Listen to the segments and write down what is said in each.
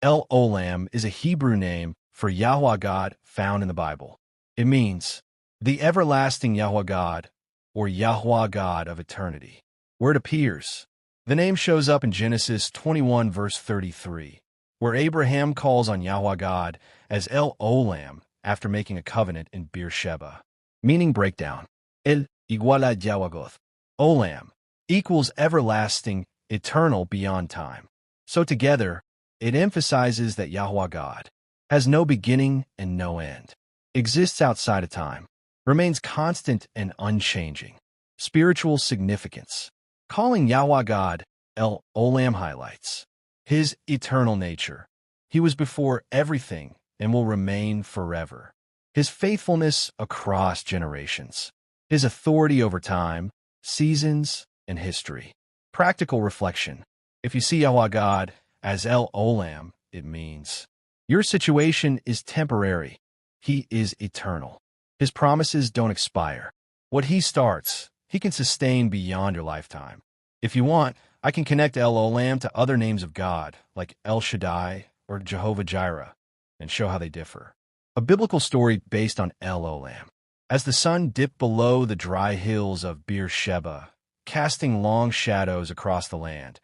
El Olam is a Hebrew name for Yahua-God found in the Bible. It means the everlasting Yahua-God, or Yahua-God of eternity. Where it appears, the name shows up in Genesis 21 verse 33, where Abraham calls on Yahua-God as El Olam after making a covenant in Beersheba. Meaning breakdown. El igual a Yahua-God. Olam equals everlasting, eternal, beyond time. So together, it emphasizes that Yahua-God has no beginning and no end, exists outside of time, remains constant and unchanging. Spiritual significance. Calling Yahua-God El Olam highlights his eternal nature. He was before everything and will remain forever. His faithfulness across generations. His authority over time, seasons, and history. Practical reflection. If you see Yahua-God as El Olam, it means your situation is temporary. He is eternal. His promises don't expire. What he starts, he can sustain beyond your lifetime. If you want, I can connect El Olam to other names of God, like El Shaddai or Jehovah-Jireh, and show how they differ. A biblical story based on El Olam. As the sun dipped below the dry hills of Beersheba, casting long shadows across the land,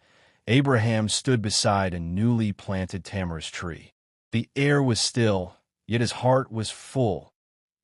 Abraham stood beside a newly planted tamarisk tree. The air was still, yet his heart was full,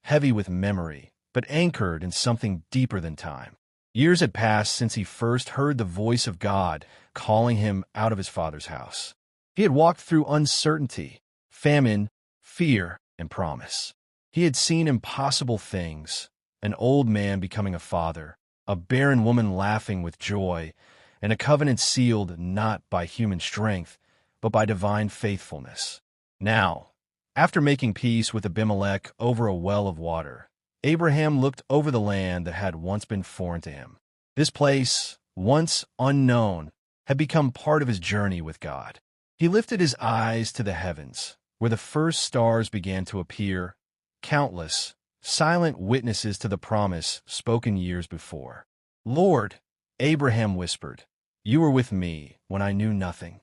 heavy with memory, but anchored in something deeper than time. Years had passed since he first heard the voice of God calling him out of his father's house. He had walked through uncertainty, famine, fear, and promise. He had seen impossible things, an old man becoming a father, a barren woman laughing with joy, and a covenant sealed not by human strength, but by divine faithfulness. Now, after making peace with Abimelech over a well of water, Abraham looked over the land that had once been foreign to him. This place, once unknown, had become part of his journey with God. He lifted his eyes to the heavens, where the first stars began to appear, countless, silent witnesses to the promise spoken years before. "Lord," Abraham whispered, "you were with me when I knew nothing.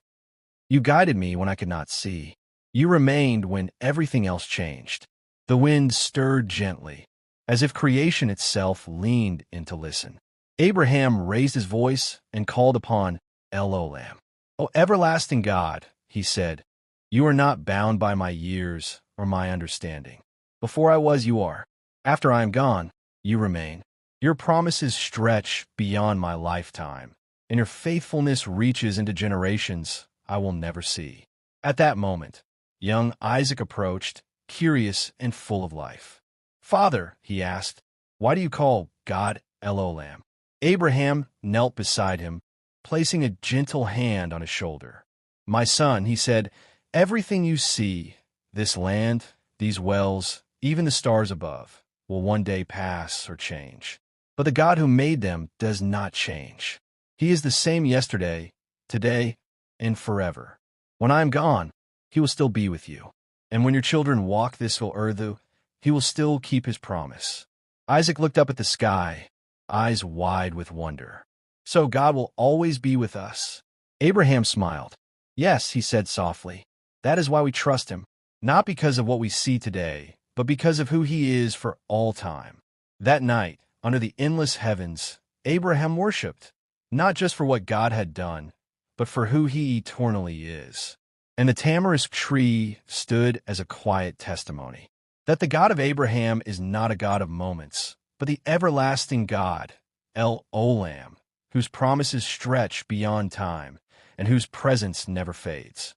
You guided me when I could not see. You remained when everything else changed." The wind stirred gently, as if creation itself leaned in to listen. Abraham raised his voice and called upon El Olam. "O everlasting God," he said, "you are not bound by my years or my understanding. Before I was, you are. After I am gone, you remain. Your promises stretch beyond my lifetime, and your faithfulness reaches into generations I will never see." At that moment, young Isaac approached, curious and full of life. "Father," he asked, "why do you call God El Olam?" Abraham knelt beside him, placing a gentle hand on his shoulder. "My son," he said, "everything you see, this land, these wells, even the stars above, will one day pass or change. But the God who made them does not change. He is the same yesterday, today, and forever. When I am gone, he will still be with you. And when your children walk this earth, he will still keep his promise." Isaac looked up at the sky, eyes wide with wonder. "So God will always be with us?" Abraham smiled. "Yes," he said softly. "That is why we trust him, not because of what we see today, but because of who he is for all time." That night, under the endless heavens, Abraham worshipped, not just for what God had done, but for who he eternally is. And the tamarisk tree stood as a quiet testimony that the God of Abraham is not a God of moments, but the everlasting God, El Olam, whose promises stretch beyond time and whose presence never fades.